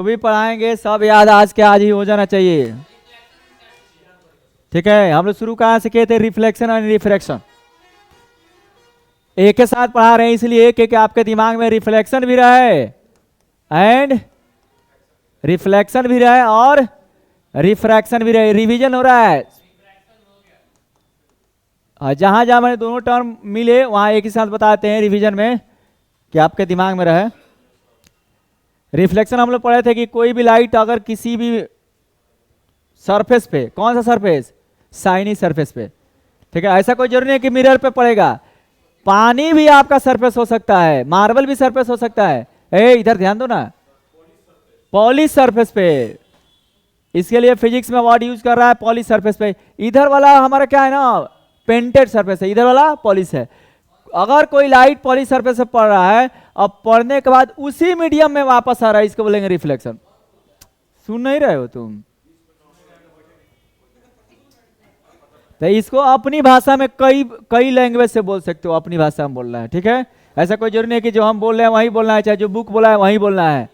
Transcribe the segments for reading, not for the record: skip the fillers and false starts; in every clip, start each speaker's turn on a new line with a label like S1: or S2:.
S1: भी पढ़ाएंगे, सब याद आज के आज ही हो जाना चाहिए। ठीक है, हम लोग शुरू कहाँ से किए थे? रिफ्लेक्शन और रिफ्रैक्शन एक के साथ पढ़ा रहे हैं, इसलिए एक एक आपके दिमाग में रिफ्लेक्शन भी रहे एंड रिफ्लेक्शन भी रहे और रिफ्रैक्शन भी रहे। रिवीजन हो रहा है। जहां जहां मैंने दोनों टर्म मिले वहां एक ही साथ बताते हैं रिवीजन में कि आपके दिमाग में रहे। रिफ्लेक्शन हम लोग पढ़े थे कि कोई भी लाइट अगर किसी भी सरफेस पे, कौन सा सरफेस? शाइनी सरफेस पे। ठीक है, ऐसा कोई जरूरी नहीं कि मिरर पे पड़ेगा, पानी भी आपका सरफेस हो सकता है, मार्बल भी सरफेस हो सकता है। इधर ध्यान दो ना, पॉलिश सरफेस पे। इसके लिए फिजिक्स में वर्ड यूज कर रहा है पॉलिश सरफेस पे। इधर वाला हमारा क्या है ना, पेंटेड सरफेस है, इधर वाला पॉलिश है। अगर कोई लाइट पॉलिश सरफेस से पड़ रहा है, अब पढ़ने के बाद उसी मीडियम में वापस आ रहा है, इसको बोलेंगे रिफ्लेक्शन। सुन नहीं रहे हो तुम? तो इसको अपनी भाषा में कई कई लैंग्वेज से बोल सकते हो, अपनी भाषा में बोलना है। ठीक है, ऐसा कोई जरूरी नहीं कि जो हम बोल रहे हैं वही बोलना है, चाहे जो बुक बोला है वही बोलना है।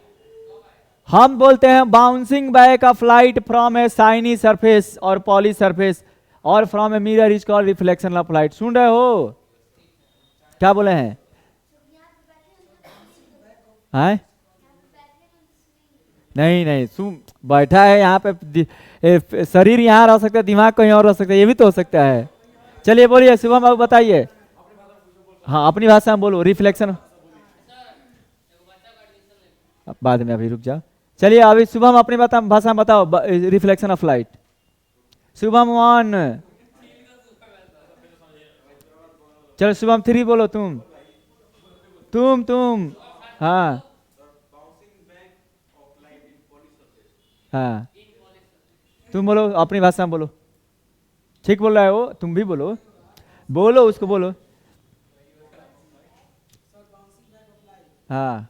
S1: हम बोलते हैं bouncing back of light from a shiny surface और पॉलिश सरफेस और from a mirror is called reflection of light. सुन रहे हो क्या बोले हैं? हैं? नहीं नहीं, सुन, बैठा है यहाँ पे, शरीर यहाँ रह सकता है, दिमाग कहीं और रह सकता है, ये भी तो हो सकता है। चलिए बोलिए शुभम बाबू, बताइए। हाँ, अपनी भाषा में बोलो। रिफ्लेक्शन बाद में, अभी रुक जाओ। चलिए अभी शुभम अपनी भाषा में बताओ रिफ्लेक्शन ऑफ लाइट। शुभम 1, चलो शुभम 3 बोलो। तुम हाँ हाँ, तुम बोलो अपनी भाषा में बोलो। ठीक बोल रहा है वो, तुम भी बोलो, बोलो उसको बोलो। हाँ,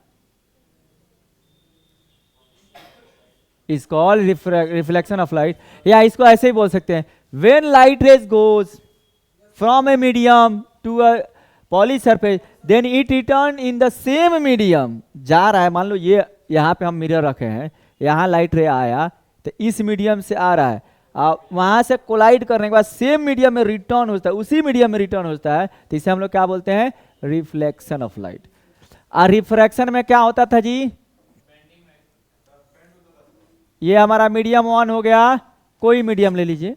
S1: is called reflection of light, या इसको ऐसे ही बोल सकते हैं, when light rays goes from a medium to a polished surface then it return in the same medium. जा रहा है, मान लो ये यहाँ पे हम मिरर रखे हैं, यहाँ लाइट रे आया तो इस मीडियम से आ रहा है, वहां से कोलाइड करने के बाद सेम मीडियम में रिटर्न होता है, उसी मीडियम में रिटर्न होता है, तो इसे हम लोग क्या बोलते हैं? Reflection of light. और रिफ्रैक्शन में क्या होता था जी? ये हमारा मीडियम 1 हो गया, कोई मीडियम ले लीजिए,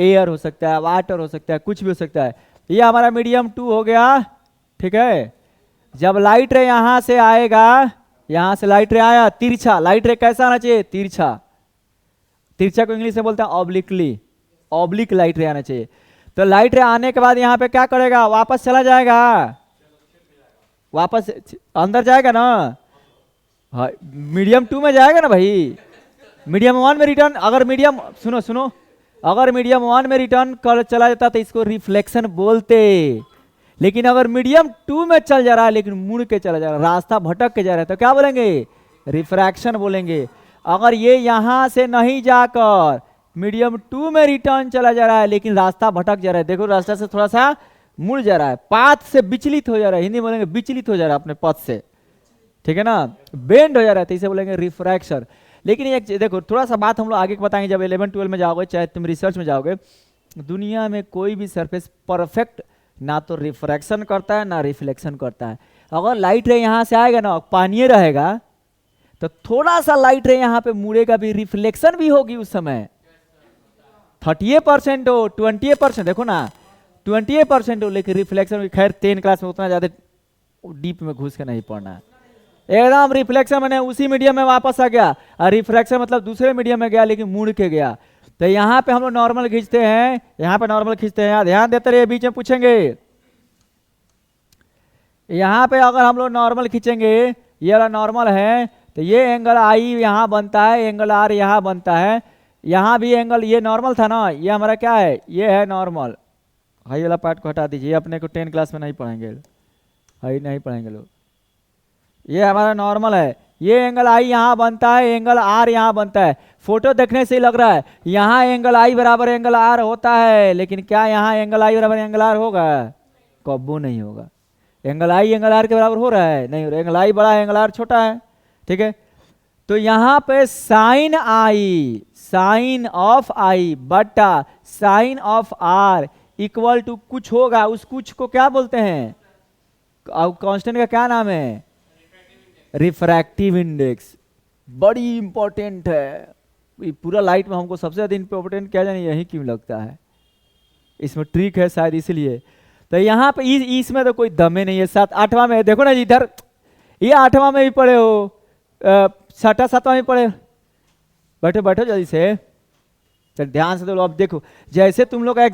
S1: एयर हो सकता है, वाटर हो सकता है, कुछ भी हो सकता है। ये हमारा मीडियम 2 हो गया। ठीक है, जब लाइट रे यहां से आएगा, यहां से लाइट रे आया तिरछा, लाइट रे कैसा आना चाहिए? तिरछा। तिरछा को इंग्लिश में बोलते हैं ऑब्लिकली, ऑब्लिक लाइट रे आना चाहिए। तो लाइट रे आने के बाद यहाँ पे क्या करेगा? वापस चला जाएगा, वापस अंदर जाएगा ना। हाँ, मीडियम 2 में जाएगा ना भाई। मीडियम 1 में रिटर्न, अगर मीडियम, सुनो, अगर मीडियम 1 में रिटर्न कर चला जाता तो इसको रिफ्लेक्शन बोलते। लेकिन अगर मीडियम 2 में चल जा रहा है लेकिन मुड़ के चला जा रहा है, रास्ता भटक के जा रहा है, तो क्या बोलेंगे? रिफ्रैक्शन बोलेंगे। अगर ये यहां से नहीं जाकर मीडियम 2 में रिटर्न चला जा रहा है लेकिन रास्ता भटक जा रहा है, देखो रास्ता से थोड़ा सा मुड़ जा रहा है, पाथ से विचलित हो जा रहा है, हिंदी बोलेंगे विचलित हो जा रहा है अपने पथ से। ठीक है ना, बेंड हो जा रहा है, तो इसे बोलेंगे रिफ्रैक्शन। लेकिन एक देखो, थोड़ा सा बात हम लोग आगे बताएंगे जब 11-12 में जाओगे, चाहे तुम रिसर्च में जाओगे। दुनिया में कोई भी सरफेस परफेक्ट ना तो रिफ्रैक्शन करता है ना रिफ्लेक्शन करता है। अगर लाइट रे यहाँ से आएगा ना, पानी रहेगा, तो थोड़ा सा लाइट रे यहाँ पे मुड़ेगा भी, रिफ्लेक्शन भी होगी उस समय। 30% हो, 20%, देखो ना 20% हो, लेकिन रिफ्लेक्शन, खैर 10 क्लास में उतना ज्यादा डीप में घुस के नहीं पढ़ना है। एकदम रिफ्लेक्शन मैंने उसी मीडियम में वापस आ गया, और रिफ्रैक्शन मतलब दूसरे मीडियम में गया लेकिन मुड़ के गया। तो यहाँ पे हम लोग नॉर्मल खींचते हैं, यहाँ पे नॉर्मल खींचते हैं, ध्यान देते रहिए, बीच में पूछेंगे। यहाँ पे अगर हम लोग नॉर्मल खींचेंगे, ये वाला नॉर्मल है, तो ये एंगल आई यहाँ बनता है, एंगल आर यहाँ बनता है, यहाँ भी एंगल, ये नॉर्मल था ना, ये हमारा क्या है? ये है नॉर्मल। हाई वाला पार्ट को हटा दीजिए, अपने को 10 क्लास में नहीं पढ़ेंगे, हाई नहीं पढ़ेंगे लोग। ये हमारा नॉर्मल है, ये एंगल आई यहाँ बनता है, एंगल आर यहाँ बनता है। फोटो देखने से ही लग रहा है यहाँ एंगल आई बराबर एंगल आर होता है, लेकिन क्या यहाँ एंगल आई बराबर एंगल आर होगा? कब्बो नहीं होगा। एंगल आई एंगल आर के बराबर हो रहा है? नहीं हो रहा। एंगल आई बड़ा है, एंगल आर छोटा है। ठीक है, तो यहां पे साइन ऑफ आई बटा sine of r equal to कुछ होगा, उस कुछ को क्या बोलते हैं, कांस्टेंट का क्या नाम है, रिफ्रैक्टिव इंडेक्स। बड़ी इंपॉर्टेंट है, पूरा लाइट में हमको सबसे ज्यादा इंपॉर्टेंट क्या जाने यही क्यों लगता है, इसमें ट्रिक है शायद इसलिए। तो यहाँ पे इसमें तो कोई दमे नहीं है। 7 8वां में देखो ना जी, इधर ये 8वां में भी पढ़े हो, 6ठा 7वां में पढ़े, बैठो बैठो जल्दी से, चल ध्यान से। तो अब देखो, जैसे तुम लोग का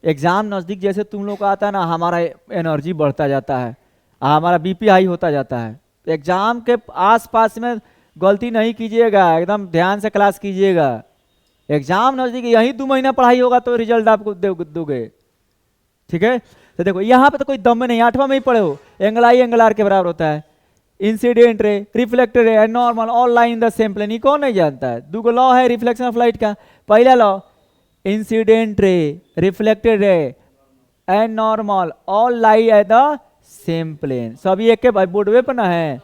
S1: एग्जाम नजदीक जैसे तुम लोग का आता है ना, हमारा एनर्जी बढ़ता जाता है, हमारा बीपी हाई होता जाता है। एग्जाम के आसपास में गलती नहीं कीजिएगा, एकदम ध्यान से क्लास कीजिएगा। एग्जाम नजदीक, यही 2 महीना पढ़ाई होगा तो रिजल्ट आपको दोगे, ठीक है। तो देखो यहाँ पे तो कोई दम नहीं, 8वां में ही पढ़े हो, एंगल आई एंगल आर के बराबर होता है, incident ray, reflected ray and normal all line in the same plane. ये कौन नहीं जानता है, 2 लॉ है रिफ्लेक्शन ऑफ लाइट का। पहला law, incident ray, reflected ray and normal all lie at the same plane, सभी एक के बोर्डवे पर ना है।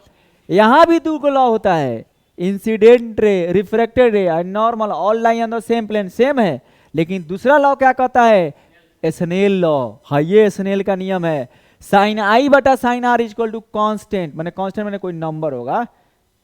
S1: यहाँ भी 2 लॉ होता है, incident ray, reflected ray and normal all lie on the same plane, same है। लेकिन दूसरा लॉ क्या कहता है, स्नेल लॉ, हाँ ये स्नेल का नियम है, साइन आई बटा sine r equal to constant, मैंने कांस्टेंट मैंने कोई नंबर होगा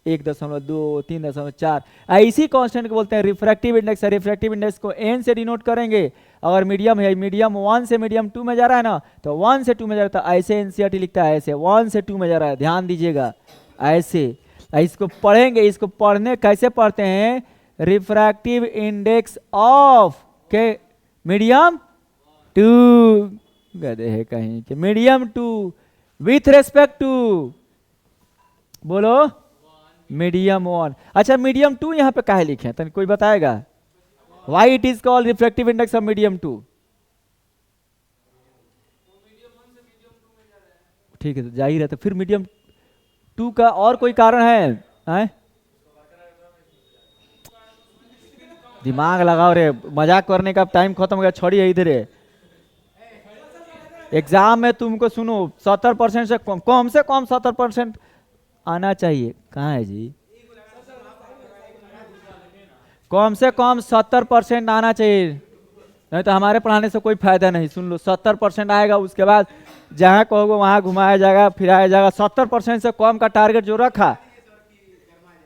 S1: 1.2 3.4, ऐसी कांस्टेंट को बोलते हैं रिफ्रैक्टिव इंडेक्स है। रिफ्रैक्टिव इंडेक्स को एन से डिनोट करेंगे। अगर मीडियम है, मीडियम 1 से मीडियम 2 में जा रहा है ना, तो 1 से 2 में जा रहा है, तो ऐसे एनसीईआरटी लिखता है, ऐसे 1 से 2 में जा रहा है, ध्यान दीजिएगा ऐसे। इसको पढ़ेंगे, इसको पढ़ने कैसे पढ़ते हैं, रिफ्रैक्टिव इंडेक्स ऑफ के मीडियम 2, गधे है कहीं के, मीडियम 2 विथ रेस्पेक्ट टू, बोलो मीडियम 1। अच्छा मीडियम 2 यहाँ पे काहे लिखे हैं, कोई बताएगा, why it is called refractive index of medium 2? ठीक है तो जा ही रहता, फिर मीडियम 2 का और कोई कारण है? दिमाग लगाओ रे, मजाक करने का टाइम खत्म हो गया, छोड़िए इधर। एग्जाम में तुमको सुनो 70% से कम 70% आना चाहिए। कहाँ है जी, कम से कम 70% आना चाहिए, नहीं तो हमारे पढ़ाने से कोई फायदा नहीं। सुन लो, 70% आएगा, उसके बाद जहाँ कहोगे वहाँ घुमाया जाएगा, फिराया जाएगा। 70% से कम का टारगेट जो रखा,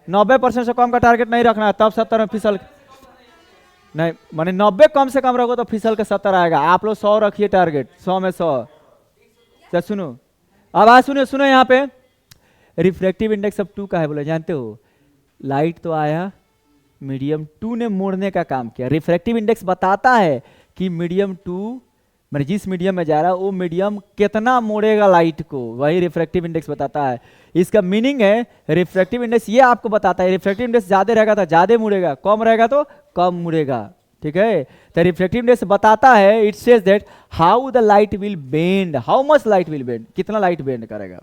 S1: 90% से कम का टारगेट नहीं रखना, तब 70 में फिसल नहीं, माने 90 कम से कम रखो तो फिसल के 70 आएगा। आप लोग 100 रखिए टारगेट, 100 में 100। तो सुनो, अब आज सुनो यहाँ पे रिफ्रैक्टिव इंडेक्स ऑफ 2 का है, बोले जानते हो, लाइट तो आया, मीडियम 2 ने मोड़ने का काम किया। रिफ्रैक्टिव इंडेक्स बताता है कि मीडियम 2 मैंने जिस मीडियम में जा रहा है वो मीडियम कितना मोड़ेगा लाइट को, वही रिफ्रैक्टिव इंडेक्स बताता है। इसका मीनिंग है, रिफ्रैक्टिव इंडेक्स ये आपको बताता है, रिफ्रैक्टिव इंडेक्स ज्यादा रहेगा तो ज्यादा मुड़ेगा, कम रहेगा तो कम मुड़ेगा, ठीक है। तो रिफ्रैक्टिव इंडेक्स बताता है, it says that how the light will bend, how much light will bend, कितना लाइट बेंड करेगा।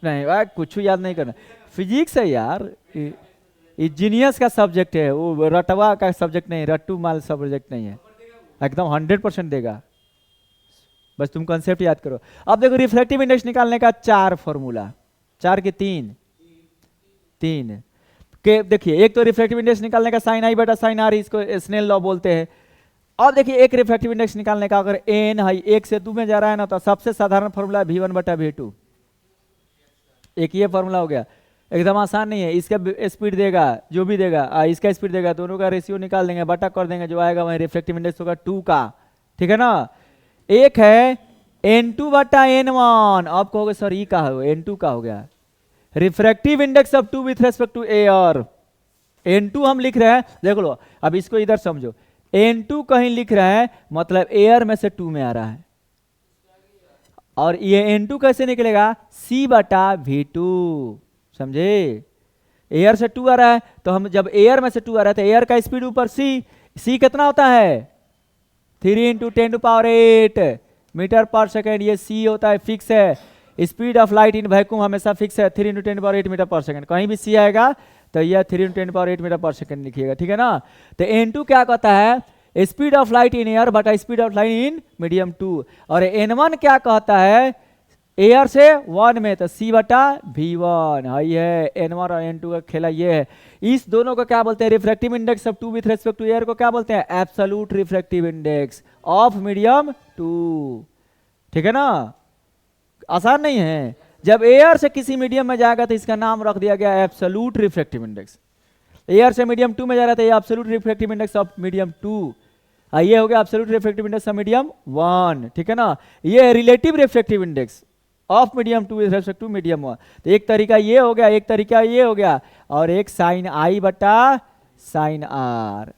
S1: नहीं भाई कुछ याद नहीं करना, फिजिक्स है यार, इंजीनियर्स का सब्जेक्ट है, वो रटवा का सब्जेक्ट नहीं, रट्टू माल सब्जेक्ट नहीं है, एकदम 100% देगा, बस तुम कंसेप्ट याद करो। अब देखो रिफ्रैक्टिव इंडेक्स निकालने का 4 फॉर्मूला, 4 के 3 के देखिए, एक तो रिफ्रैक्टिव इंडेक्स निकालने का साइन आई बटा साइन आर, इसको स्नेल लॉ बोलते हैं। अब देखिए एक रिफ्रैक्टिव इंडेक्स निकालने का, अगर एन है 1 से 2 में जा रहा है ना, तो सबसे साधारण फॉर्मूला V1 बटा V2, एक ये फॉर्मूला हो गया, एकदम आसान नहीं है। इसका स्पीड देगा जो भी देगा, इसका स्पीड देगा, दोनों का रेशियो निकाल देंगे, बटा कर देंगे, जो आएगा वही रिफ्रैक्टिव इंडेक्स होगा 2 का, ठीक है ना। एक है N2 बटा N1, अब कहोगे सर ये का है, N2 का हो गया, refractive index of 2 with respect to air. N2 हम लिख रहे हैं, देख लो अब इसको इधर समझो, N2 कहीं लिख रहे हैं मतलब एयर में से 2 में आ रहा है, और ये N2 कैसे निकलेगा, C बटा V2, समझे। एयर से 2 आ रहा है, तो हम जब एयर में से 2 आ रहा है तो एयर का स्पीड ऊपर C कितना होता है, 3 × 10⁸ मीटर पर सेकेंड, ये C होता है, फिक्स है। Speed of light in vacuum हमेशा फिक्स है, 3 × 10⁸ मीटर पर सेकेंड, कहीं भी C आएगा तो यह 3 × 10⁸ मीटर पर सेकेंड लिखिएगा, ठीक है ना। तो N2 क्या कहता है, speed of light in air बटा speed of light in medium 2, और N1 क्या कहता है, एयर से 1 में, तो C बटा V1 हाई है। N1 और N2 का खेला ये है। इस दोनों को क्या बोलते हैं? Refractive index of 2 with respect to air को क्या बोलते हैं? Absolute refractive index of medium 2। ठीक है ना, आसान नहीं है। जब एयर से किसी मीडियम में जाएगा तो इसका नाम रख दिया गया एब्सोल्यूट रिफ्रैक्टिव इंडेक्स। एयर से मीडियम 2 में जा रहा था, ये absolute refractive index of medium 2। ये हो गया absolute refractive index of medium 1। ठीक है ना, ये है relative refractive index of medium 2 with respect to medium 1। तो एक तरीका ये हो गया, एक तरीका ये हो गया, और एक साइन आई बटा साइन आर।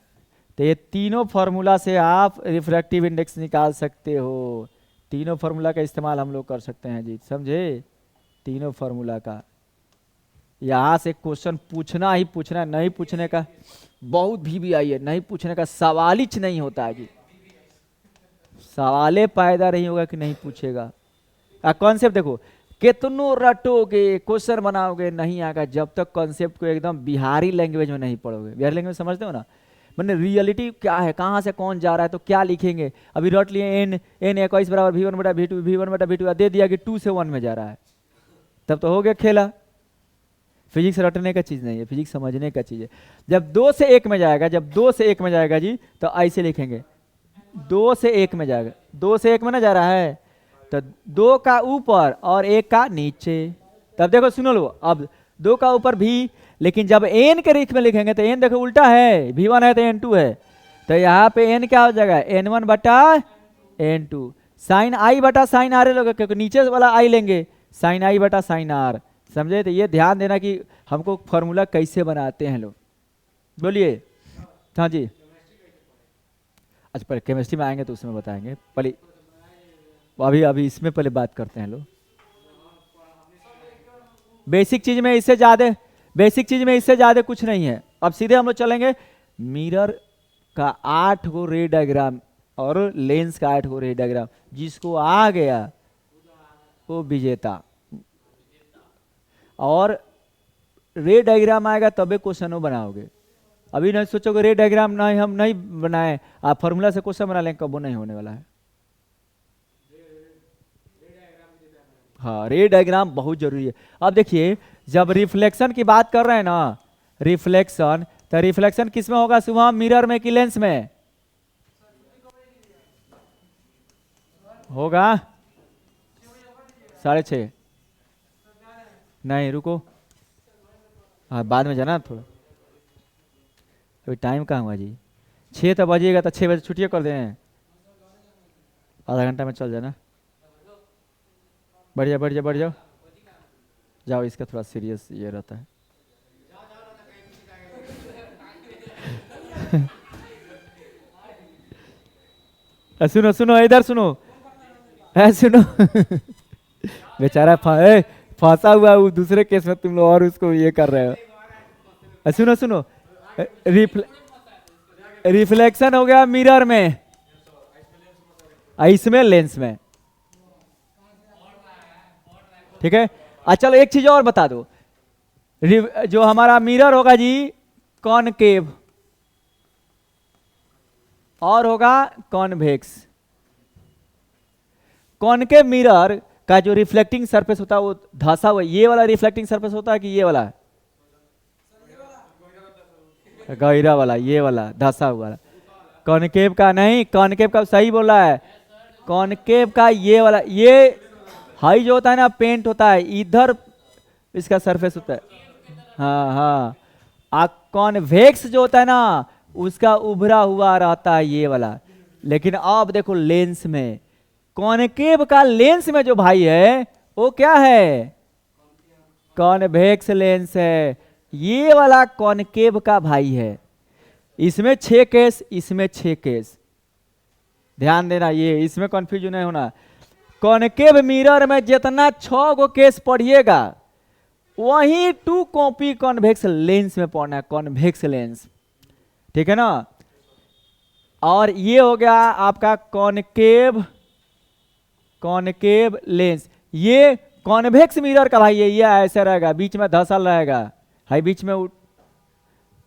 S1: तो ये तीनों फॉर्मूला से आप रिफ्रैक्टिव इंडेक्स निकाल सकते हो। तीनों फार्मूला का इस्तेमाल हम लोग कर सकते हैं जी, समझे? तीनों फार्मूला का। यहाँ से क्वेश्चन पूछना ही पूछना, नहीं पूछने का बहुत भी आई है, नहीं पूछने का सवाल ही नहीं होता है जी। सवाले पैदा नहीं होगा कि नहीं पूछेगा। कॉन्सेप्ट देखो, कितनों रटोगे क्वेश्चन बनाओगे नहीं आएगा जब तक कॉन्सेप्ट को एकदम बिहारी लैंग्वेज में नहीं पढ़ोगे। बिहारी लैंग्वेज समझते हो ना, मैंने रियलिटी क्या है, कहाँ से कौन जा रहा है, तो क्या लिखेंगे। अभी रट लिए n 21 बराबर V1 बटा V2, V1 बटा V2 दे दिया कि 2 से 1 में जा रहा है, तब तो हो गया खेला। फिजिक्स रटने का चीज़ नहीं है, फिजिक्स समझने का चीज़ है। जब 2 से 1 में जाएगा, जब 2 से 1 में जाएगा जी, तो ऐसे लिखेंगे 2 से 1 में जाएगा। 2 से 1 में ना जा रहा है तो 2 का ऊपर और 1 का नीचे। तब देखो सुनो लो, अब 2 का ऊपर भी, लेकिन जब n के रिख में लिखेंगे तो n देखो उल्टा है, V1 है तो N2 है, तो यहाँ पे n क्या हो जाएगा? N1 बटा N2। साइन आई बटा साइन आर लोगे, क्योंकि नीचे वाला आई लेंगे, साइन आई बटा साइन आर। समझे? तो ये ध्यान देना कि हमको फॉर्मूला कैसे बनाते हैं लोग। बोलिए। हाँ जी, अच्छा पहले केमिस्ट्री में आएंगे तो उसमें बताएंगे, पहले अभी इसमें पहले बात करते हैं लोग। बेसिक चीज में इससे ज्यादा कुछ नहीं है। अब सीधे हम लोग चलेंगे मिरर का 8 गो रे डायग्राम और लेंस का 8 गो रे डायग्राम। जिसको आ गया वो विजेता। और रे डायग्राम आएगा तबे क्वेश्चन बनाओगे। अभी नहीं सोचोगे रे डायग्राम नहीं हम नहीं बनाए, आप फॉर्मूला से क्वेश्चन बना लें, कबो नहीं होने वाला है। हाँ, रे डायग्राम बहुत जरूरी है। अब देखिए, जब रिफ्लेक्शन की बात कर रहे हैं ना, रिफ्लेक्शन, तो रिफ्लेक्शन किस में होगा शुभम? मिरर में कि लेंस में होगा? 6:30 नहीं, रुको, हाँ बाद में जाना थोड़ा, अभी टाइम कहाँ हुआ जी? 6 तो बजिएगा, तो 6 बजे छुट्टियाँ कर दें, आधा घंटा में चल जाना। बढ़ जाओ जाओ, इसका थोड़ा सीरियस ये रहता है। सुनो इधर सुनो, सुनो बेचारा फंसा हुआ है दूसरे केस में, तुम लोग और उसको ये कर रहे हो। सुनो रिफ्लेक्शन हो गया मिरर में, इसमें लेंस में। ठीक है, चलो एक चीज और बता दो, जो हमारा मिरर होगा जी कॉनकेव और होगा कॉन्वेक्स। कॉनकेव मिरर का जो रिफ्लेक्टिंग सरफेस होता है वो धंसा हुआ, ये वाला रिफ्लेक्टिंग सरफेस होता है कि ये वाला? गहरा वाला, ये वाला धंसा हुआ। कॉनकेव का नहीं, कॉनकेव का सही बोला है, कॉनकेव का ये वाला, ये हाई जो होता है ना पेंट होता है, इधर इसका सरफेस होता है। हाँ, कॉन्वेक्स जो होता है ना उसका उभरा हुआ रहता है ये वाला। लेकिन अब देखो लेंस में, कॉनकेव का लेंस में जो भाई है वो क्या है? कॉन्वेक्स लेंस है। ये वाला कॉनकेव का भाई है। इसमें 6 केस, इसमें 6 केस, ध्यान देना, ये इसमें कंफ्यूजन नहीं होना। कॉनकेव मिरर में जितना 6 गो केस पढ़िएगा वही 2 कॉपी कॉन्वेक्स लेंस में पढ़ना है, कॉन्वेक्स लेंस। ठीक है ना? और ये हो गया आपका कॉनकेव लेंस। ये कॉन्वेक्स मिरर का भाई है, ये ऐसा रहेगा, बीच में धसल रहेगा, हाई बीच में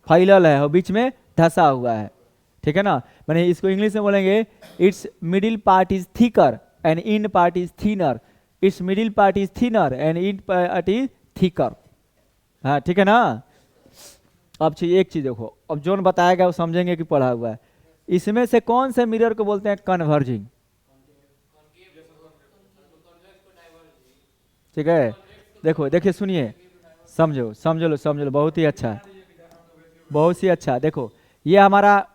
S1: फैलल है और बीच में धसा हुआ है। ठीक है ना? मैंने इसको इंग्लिश में बोलेंगे, it's middle part is thicker and in part is thinner, it's middle part is thinner and in part is thicker. हाँ ठीक है ना। अब एक चीज देखो, अब जो बताएगा वो समझेंगे कि पढ़ा हुआ है। इसमें से कौन से मिरर को बोलते हैं कन्वर्जिंग? ठीक है, देखो देखिए सुनिए, समझो समझ लो समझ लो, बहुत ही अच्छा, बहुत ही अच्छा। देखो ये हमारा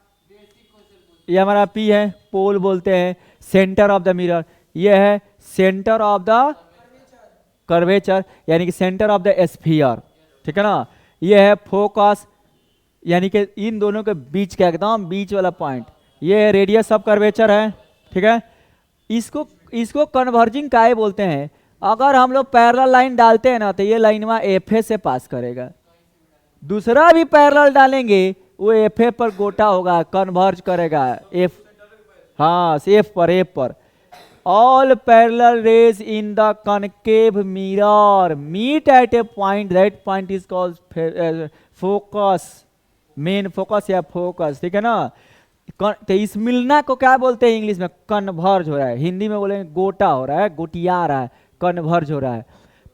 S1: पी है, पोल बोलते हैं, सेंटर ऑफ द मिरर। ये है सेंटर ऑफ द कर्वेचर, यानी कि सेंटर ऑफ द स्फीयर। ठीक है ना। ये है फोकस, यानी कि इन दोनों के बीच का एकदम बीच वाला पॉइंट। ये रेडियस ऑफ कर्वेचर है। ठीक है। इसको इसको कन्वर्जिंग काहे बोलते हैं? अगर हम लोग पैरेलल लाइन डालते हैं ना तो ये लाइन वहाँ एफए से पास करेगा, दूसरा भी पैरेलल डालेंगे वो एफए पर गोटा होगा, कन्वर्ज करेगा एफ, हाँ एफ पर। All parallel rays in the concave mirror meet at a point, that point is called focus, main focus या फोकस। ठीक है ना। तो इस मिलना को क्या बोलते हैं इंग्लिश में? कन्वर्ज हो रहा है। हिंदी में बोलेंगे गोटा हो रहा है, गोटिया रहा है, कन्वर्ज हो रहा है।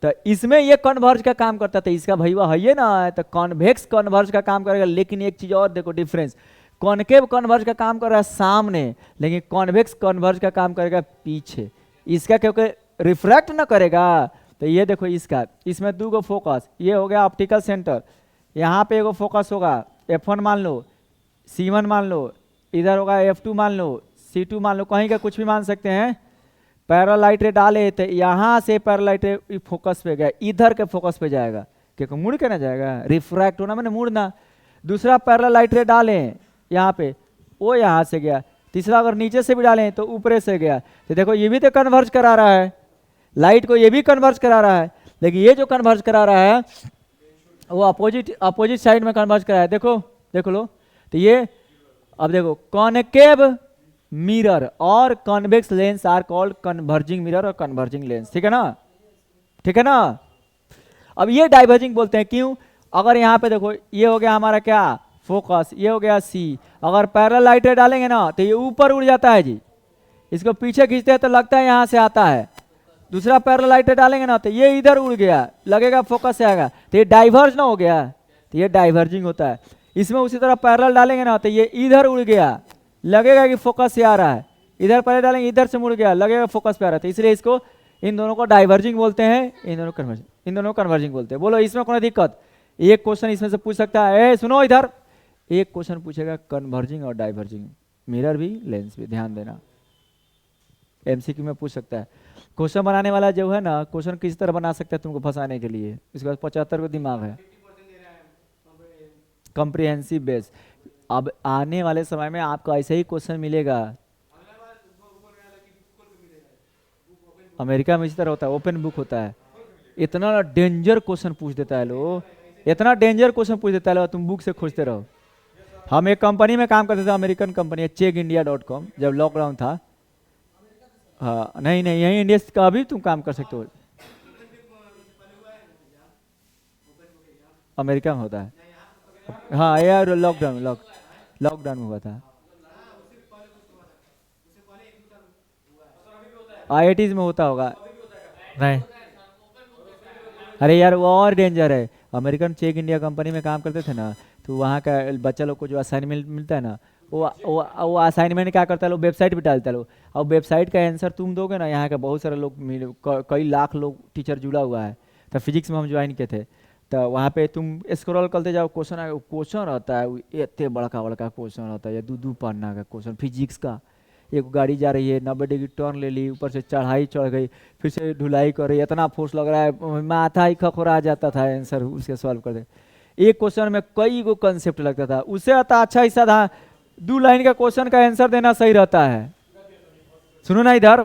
S1: तो इसमें ये कन्वर्ज का काम करता था, इसका भैया है ये ना, तो कॉन्वेक्स कन्वर्ज का काम करेगा। लेकिन एक चीज और देखो डिफरेंस, कॉनकेव कन्वर्ज का काम कर रहा है सामने, लेकिन कॉन्वेक्स कन्वर्ज का काम करेगा पीछे। इसका क्योंकि रिफ्रैक्ट ना करेगा। तो ये देखो इसका, इसमें दो गो फोकस, ये हो गया ऑप्टिकल सेंटर, यहाँ पे एगो फोकस होगा F1 मान लो, C1 मान लो, इधर होगा F2 मान लो, C2 मान लो, कहीं का कुछ भी मान सकते हैं। पैरेलल लाइट रे डाले तो यहाँ से पैरेलल लाइट रे फोकस पे गया, इधर के फोकस पे जाएगा, क्योंकि मुड़ के ना जाएगा, रिफ्रैक्ट होना मैंने मुड़ना। दूसरा पैरेलल लाइट रे डालें यहाँ पे, वो यहाँ से गया। तीसरा अगर नीचे से भी डालें तो ऊपर से गया। तो देखो ये भी तो कन्वर्ज करा रहा है, लाइट को ये भी कन्वर्ज करा रहा है, लेकिन ये जो कन्वर्ज करा रहा है वो अपोजिट साइड में कन्वर्ज करा है। देखो देख लो। तो ये अब देखो, कॉनकेव मिरर और convex lens are called converging mirror और कन्वर्जिंग लेंस। ठीक है ना, ठीक है ना। अब ये डाइवर्जिंग बोलते हैं, क्यों? अगर यहाँ पे देखो ये हो गया हमारा क्या फोकस, ये हो गया सी, अगर पैरेलल लाइट डालेंगे ना तो ये ऊपर उड़ जाता है जी, इसको पीछे खींचते हैं तो लगता है यहाँ से आता है। दूसरा पैरेलल लाइट डालेंगे ना तो ये इधर उड़ गया, लगेगा फोकस से आएगा, तो ये डाइवर्ज ना हो गया, तो ये डाइवर्जिंग होता है। इसमें उसी तरह पैरेलल डालेंगे ना तो ये इधर उड़ गया, लगेगा कि फोकस से आ रहा है, इधर पैरेलल डालेंगे इधर से मुड़ गया, लगेगा फोकस पे आ रहा है। तो इसलिए इसको, इन दोनों को डाइवर्जिंग बोलते हैं, इन दोनों कन्वर्जिंग बोलते हैं। बोलो इसमें कोई दिक्कत? एक क्वेश्चन इसमें से पूछ सकता है, सुनो इधर, एक क्वेश्चन पूछेगा कन्वर्जिंग और डाइवर्जिंग, मिरर भी लेंस भी, ध्यान देना, एमसीक्यू में पूछ सकता है। क्वेश्चन बनाने वाला जो है ना, क्वेश्चन किस तरह बना सकता है तुमको फंसाने के लिए, इसके पास 75 का दिमाग है, कॉम्प्रिहेंसिव बेस। अब आने वाले समय में आपको ऐसे ही क्वेश्चन मिलेगा। अमेरिका में इस तरह होता है, ओपन बुक होता है। इतना डेंजर क्वेश्चन पूछ देता है लोग, इतना डेंजर क्वेश्चन पूछ देता है, तुम बुक से खोजते रहो। हम एक कंपनी में काम करते थे, अमेरिकन कंपनी है, checkindia.com, जब लॉकडाउन था। हाँ नहीं नहीं, यही इंडिया का भी तुम काम कर सकते हो, अमेरिका में होता है। हाँ यार लॉकडाउन में हुआ था, IITs में होता होगा नहीं। अरे यार वो और डेंजर है। अमेरिकन चेक इंडिया कंपनी में काम करते थे ना, तो वहाँ का बच्चा लोग को जो असाइनमेंट मिलता है ना, वो असाइनमेंट क्या करता है लोग, वेबसाइट पे डालता है लोग, और वेबसाइट का आंसर तुम दोगे ना, यहाँ के बहुत सारे लोग, कई लाख लोग टीचर जुड़ा हुआ है। तो फिजिक्स में हम ज्वाइन किए थे, तो वहाँ पे तुम स्क्रॉल करते जाओ, क्वेश्चन रहता है, इतने बड़का बड़का क्वेश्चन रहता है, या दो पन्ना का क्वेश्चन फिजिक्स का। एक गाड़ी जा रही है, 90 डिग्री टर्न ले ली, ऊपर से चढ़ाई चढ़ गई, फिर से ढुलाई कर रही है, इतना फोर्स लग रहा है, माथा ही खखोरा जाता था आंसर उसके सॉल्व कर दे। एक क्वेश्चन में कई गो कंसेप्ट लगता था, उससे आता अच्छा हिस्सा था 2 लाइन का क्वेश्चन का आंसर देना सही रहता है। सुनो ना इधर,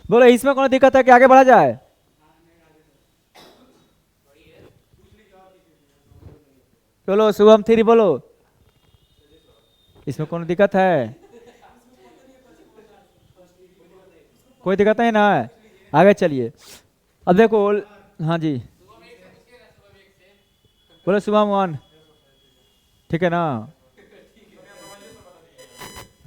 S1: बोलो इसमें कौन दिक्कत है कि आगे बढ़ा जाए? बोलो शुभम थ्री बोलो, इसमें कौन दिक्कत है? कोई दिक्कत नहीं ना है, आगे चलिए। अब देखो, हाँ जी बोलो शुभम 1, ठीक है ना?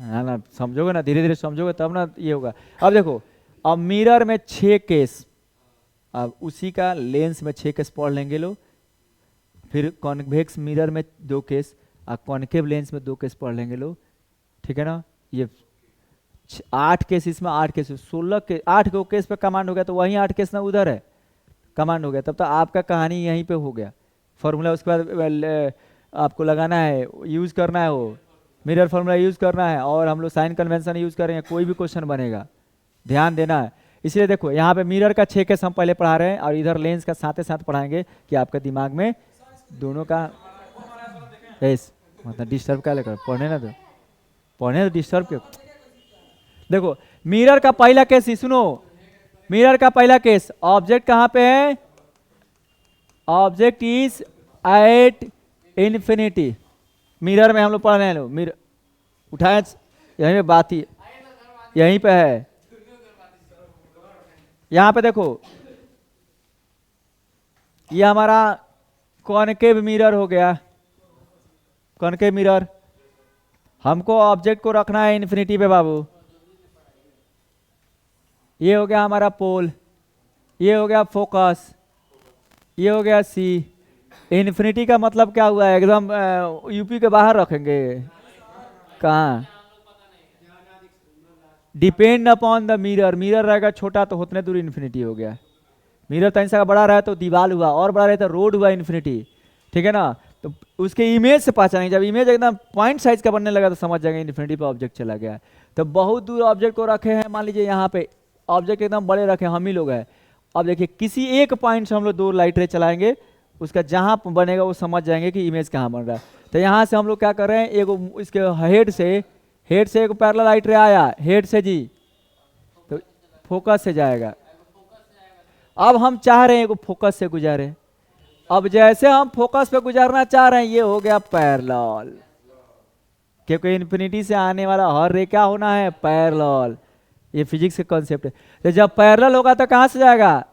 S1: हाँ ना, समझोगे ना, धीरे धीरे समझोगे तब ना ये होगा। अब देखो, अब मिरर में 6 केस, अब उसी का लेंस में 6 केस पढ़ लेंगे लोग, फिर कॉन्वेक्स मिरर में 2 केस और कॉन्केव लेंस में 2 केस पढ़ लेंगे लोग, ठीक है ना। ये 8 केस इसमें, 8 केस 16 के 8 को केस पे कमांड हो गया, तो वहीं 8 केस ना उधर है कमांड हो गया, तब तो आपका कहानी यहीं पे हो गया फॉर्मूला। उसके बाद आपको लगाना है, यूज़ करना है, वो मिरर फॉर्मूला यूज़ करना है, और हम लोग साइन कन्वेंशन यूज़ करेंगे, कोई भी क्वेश्चन बनेगा, ध्यान देना है। इसलिए देखो यहाँ पे मिरर का 6 केस हम पहले पढ़ा रहे हैं, और इधर लेंस का साथ साथ पढ़ाएंगे कि आपके दिमाग में दोनों का यस, मतलब डिस्टर्ब क्या लेकर पढ़ने ना, तो पढ़ने तो डिस्टर्ब क्यों। देखो मिरर का पहला केस ही सुनो, मिरर का पहला केस, ऑब्जेक्ट कहाँ पे है, object is at infinity. Mirror में हम लोग पढ़ रहे हैं, लोग मिरर उठाए, यहीं पे बात ही यहीं पे है। यहां पे देखो ये हमारा कॉनकेव मिरर हो गया, कॉनकेव मिरर, हमको ऑब्जेक्ट को रखना है इन्फिनिटी पे बाबू। ये हो गया हमारा पोल, ये हो गया फोकस, ये हो गया सी। इन्फिनिटी का मतलब क्या हुआ है, एकदम यूपी के बाहर रखेंगे, कहाँ, depend upon the mirror. Mirror रहेगा छोटा तो उतने दूर इन्फिनिटी हो गया, मिरर तनी सा बड़ा रहा तो दीवार हुआ, और बड़ा रहे तो रोड हुआ इन्फिनिटी, ठीक है ना। तो उसके इमेज से पहचानेंगे, जब इमेज एकदम पॉइंट साइज का बनने लगा तो समझ जाएंगे इन्फिनिटी पे ऑब्जेक्ट चला गया। तो बहुत दूर ऑब्जेक्ट को रखे हैं, मान लीजिए यहाँ पे ऑब्जेक्ट एकदम बड़े रखे, हम ही लोग हैं। अब देखिए किसी एक पॉइंट से हम लोग 2 लाइट रे चलाएंगे, उसका जहाँ बनेगा वो समझ जाएंगे कि इमेज कहाँ बन रहा है। तो यहाँ से हम लोग क्या कर रहे हैं, एक इसके हेड से एक पैरेलल लाइट रे आया, हेड से जी, तो फोकस से जाएगा। अब हम चाह रहे हैं एक फोकस से गुजारे, अब जैसे हम फोकस पे गुजारना चाह रहे हैं, ये हो गया पैरेलल, क्योंकि इन्फिनिटी से आने वाला हर रे क्या होना है, पैरेलल। ये फिजिक्स का कॉन्सेप्ट है। तो जब पैरेलल होगा तो कहाँ से जाएगा,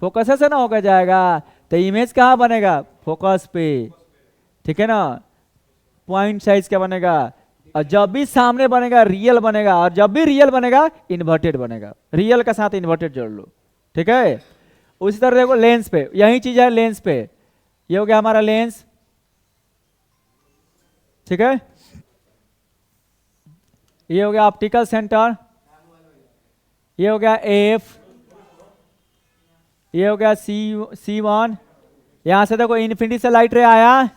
S1: फोकस से ना होकर जाएगा, तो इमेज कहाँ बनेगा, फोकस पे, ठीक है ना। पॉइंट साइज क्या बनेगा, और जब भी सामने बनेगा रियल बनेगा, और जब भी रियल बनेगा इन्वर्टेड बनेगा, रियल के साथ इन्वर्टेड जोड़ लो, ठीक है। उसी तरह देखो लेंस पे, यही चीज है लेंस पे, ये हो गया हमारा लेंस, ठीक है। ये हो गया ऑप्टिकल सेंटर, ये हो गया एफ, ये हो गया C1। यहां से देखो इन्फिनिटी से लाइट रे आया,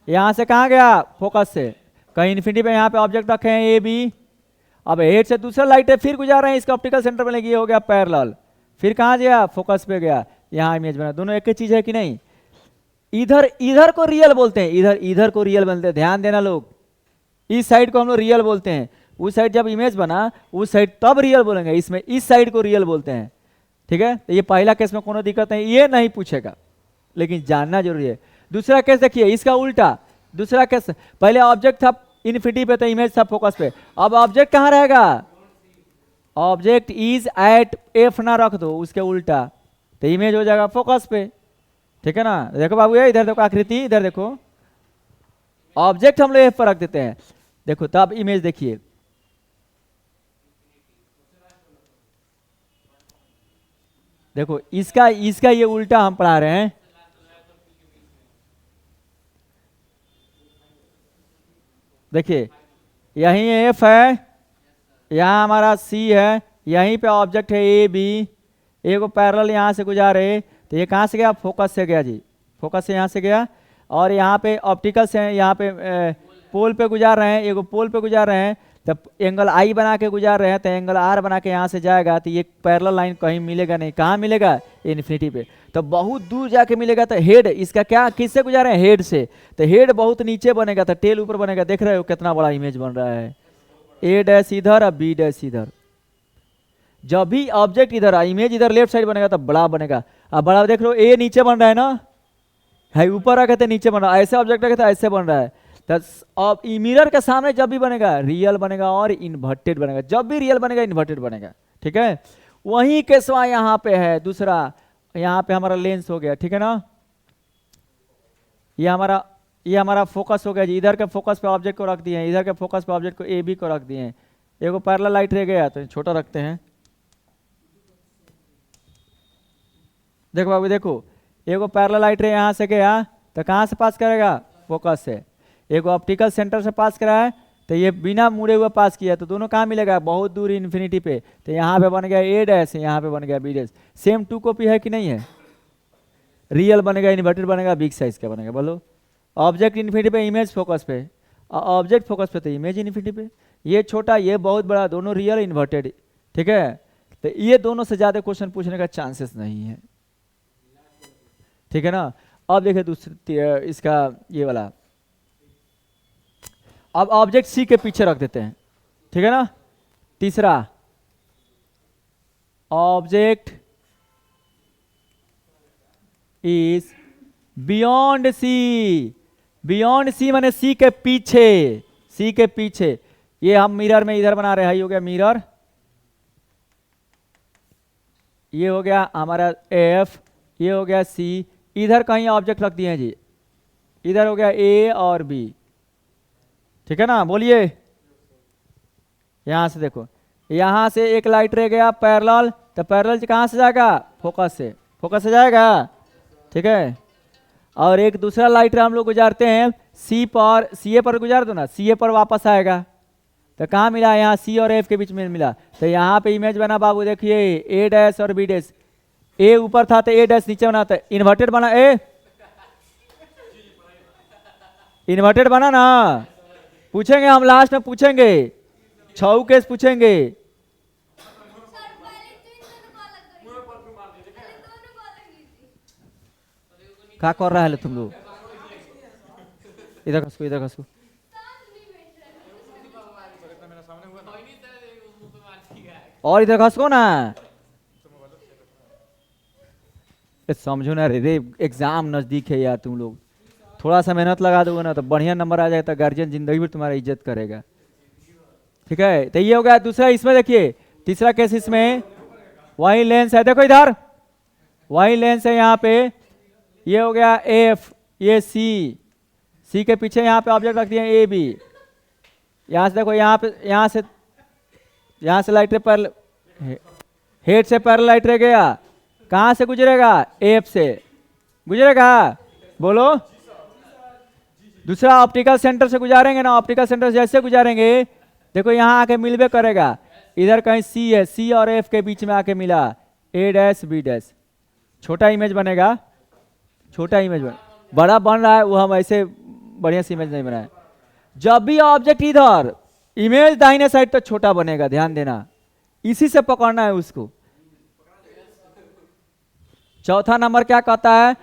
S1: यहां से कहाँ गया, फोकस से, कहीं इन्फिनिटी पे यहाँ पे ऑब्जेक्ट रखे हैं ए बी। अब हेड से दूसरा लाइट रे फिर गुजार रहे हैं, इसका ऑप्टिकल सेंटर में लगी, ये हो गया पैरेलल, फिर कहाँ गया, फोकस पे गया, यहाँ इमेज बना। दोनों एक ही चीज है कि नहीं। इधर को रियल बोलते हैं, इधर को रियल बोलते हैं, ध्यान देना लोग, इस साइड को हम लोग रियल बोलते हैं, उस साइड जब इमेज बना उस साइड तब रियल बोलेंगे, इसमें इस साइड को रियल बोलते हैं, ठीक है। तो ये पहला केस में कोनो दिक्कत नहीं, ये नहीं पूछेगा, लेकिन जानना जरूरी है। दूसरा केस देखिए, इसका उल्टा, दूसरा केस, पहले ऑब्जेक्ट था इन्फिनिटी पे तो इमेज था फोकस पे, अब ऑब्जेक्ट कहाँ रहेगा, ऑब्जेक्ट इज एट एफ ना रख दो, उसके उल्टा, तो इमेज हो जाएगा फोकस पे, ठीक है ना। देखो बाबू ये इधर देखो आकृति, इधर देखो, ऑब्जेक्ट हम लोग एफ पर रख देते हैं, देखो तब इमेज देखिए, देखो इसका ये उल्टा हम पढ़ा रहे हैं। देखिए यहीं एफ है, यहाँ हमारा सी है, यहीं पे ऑब्जेक्ट है ए बी, ए को पैरेलल यहाँ से गुजारे, तो ये कहाँ से गया, फोकस से गया जी, फोकस से यहाँ से गया, और यहाँ पे ऑप्टिकल से यहाँ पे पोल पे गुजार रहे हैं, एगो पोल पे गुजार रहे हैं, तब एंगल आई बना के गुजार रहे हैं, तो एंगल आर बना के यहाँ से जाएगा, तो ये पैरेलल लाइन कहीं मिलेगा नहीं, कहाँ मिलेगा, इन्फिनिटी पे, तो बहुत दूर जाके मिलेगा। तो हेड इसका क्या, किससे गुजारे हैं, हेड से, तो हेड बहुत नीचे बनेगा, तो टेल ऊपर बनेगा, देख रहे हो कितना बड़ा इमेज बन रहा है, ए डैश इधर और बी डैश इधर। जब भी ऑब्जेक्ट इधर इमेज इधर लेफ्ट साइड बनेगा तो बड़ा बनेगा। अब बड़ा देख लो, ए नीचे बन रहा है ना, है ऊपर रखे थे नीचे बन रहा है, ऐसे ऑब्जेक्ट रखे थे ऐसे बन रहा है। तो अब मिरर के सामने जब भी बनेगा रियल बनेगा और इन्वर्टेड बनेगा, जब भी रियल बनेगा इन्वर्टेड बनेगा, ठीक है। वही केसवा यहाँ पे है दूसरा, यहाँ पे हमारा लेंस हो गया, ठीक है ना। ये हमारा फोकस हो गया जी, इधर के फोकस पे ऑब्जेक्ट को रख दिए, इधर के फोकस पे ऑब्जेक्ट को ए बी को रख दिए, एगो पैरेलल लाइट रह गया तो छोटा रखते हैं, देखो बाबू देखो, एगो पैरेलल लाइट रे यहाँ से गया तो कहाँ से पास करेगा, फोकस से। एगो ऑप्टिकल सेंटर से पास करा है तो ये बिना मुड़े हुए पास किया, तो दोनों कहाँ मिलेगा, बहुत दूर इन्फिनिटी पे। तो यहाँ पे बन गया ए डैश, यहाँ पे बन गया B dash. Same to copy है कि नहीं है, रियल बनेगा, इन्वर्टेड बनेगा, बिग साइज का बनेगा। बोलो, ऑब्जेक्ट इन्फिनिटी पे, इमेज फोकस पे, ऑब्जेक्ट फोकस पे तो इमेज इन्फिनिटी पे। ये छोटा ये बहुत बड़ा, दोनों रियल इन्वर्टेड, ठीक है। तो ये दोनों से ज्यादा क्वेश्चन पूछने का चांसेस नहीं है, ठीक है ना। अब देखिए दूसरी इसका ये वाला, अब ऑब्जेक्ट सी के पीछे रख देते हैं, ठीक है ना। तीसरा, object is beyond C. Beyond C माने सी के पीछे, सी के पीछे। ये हम मिरर में इधर बना रहे हैं, ये हो गया मिरर, ये हो गया हमारा एफ, ये हो गया सी। इधर कहीं ऑब्जेक्ट रख दिए हैं जी, इधर हो गया ए और बी, ठीक है ना। बोलिए, यहां से देखो, यहां से एक लाइट रह गया पैरेलल, तो पैरेलल कहां से जाएगा, फोकस से, फोकस से जाएगा, ठीक है। और एक दूसरा लाइट हम लोग गुजारते हैं सी पर, सी ए पर गुजार दो ना, सी ए पर वापस आएगा तो कहाँ मिला, यहाँ सी और एफ के बीच में मिला। तो यहाँ पे इमेज बना बाबू, देखिए ए डैश और बी डैश। ए ऊपर था तो ए डैश नीचे बना, था इन्वर्टेड बना, ए इन्वर्टेड बना ना। पूछेंगे हम लास्ट में, पूछेंगे 6 केस पूछेंगे। क्या कर रहा है तुम लोग, इधर खसको, इधर खसको। और इधर खसको ना, समझो ना रे, एग्जाम नजदीक है यार, तुम लोग थोड़ा सा मेहनत लगा दोगे ना तो बढ़िया नंबर आ जाएगा, तो गार्जियन जिंदगी भर तुम्हारा इज्जत करेगा, ठीक है। तो ये हो गया दूसरा। इसमें देखिए तीसरा केस, इसमें वही लेंस है, देखो इधर वही लेंस है यहाँ पे, ये हो गया एफ, ये सी, सी के पीछे यहाँ पे ऑब्जेक्ट रख दिए ए बी। यहाँ से देखो, यहाँ पे यहाँ से लाइट पर, हेड से पैरेलल लाइट रह गया, कहाँ से गुजरेगा, एफ से गुजरेगा। बोलो, दूसरा ऑप्टिकल सेंटर से गुजारेंगे ना, ऑप्टिकल सेंटर से जैसे गुजारेंगे देखो यहाँ आके मिलबे करेगा, इधर कहीं सी है, सी और एफ के बीच में आके मिला, ए डैश बी डैश। छोटा इमेज बनेगा, छोटा इमेज बड़ा बन रहा है, वो हम ऐसे बढ़िया से इमेज नहीं बनाए। जब भी ऑब्जेक्ट इधर, इमेज दाहिने साइड तो छोटा बनेगा, ध्यान देना, इसी से पकड़ना है उसको। चौथा नंबर क्या कहता है,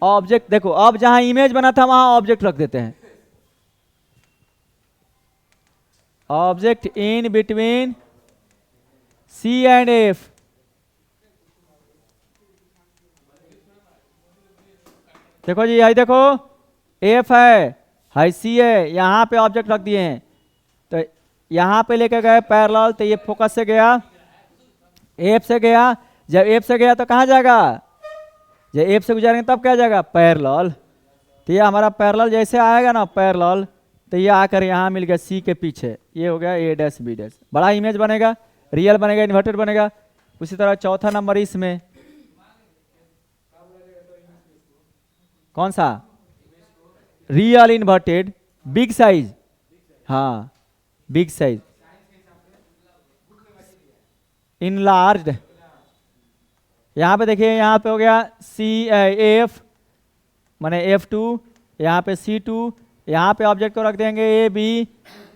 S1: ऑब्जेक्ट देखो, अब जहां इमेज बना था वहां ऑब्जेक्ट रख देते हैं, object in between C and F. देखो जी, यही देखो एफ है, हाई सी है, यहां पे ऑब्जेक्ट रख दिए हैं, तो यहां पे लेके गए पैरेलल, तो ये फोकस से गया, एफ से गया। जब एफ से गया तो कहां जाएगा, जब एफ से गुजारेंगे तब क्या जाएगा, पैरेलल। तो ये हमारा पैरेलल जैसे आएगा ना पैरेलल, तो ये आकर यहाँ मिल गया सी के पीछे, ये हो गया ए डैश बी डैश। बड़ा इमेज बनेगा, रियल बनेगा, इन्वर्टेड बनेगा। उसी तरह चौथा नंबर इसमें कौन सा, रियल इन्वर्टेड, बिग साइज, हाँ बिग साइज, इनलार्ज्ड। यहाँ पे देखिए, यहाँ पे हो गया सी एफ माने F2, यहाँ पे C2, यहाँ पे ऑब्जेक्ट को रख देंगे ए बी,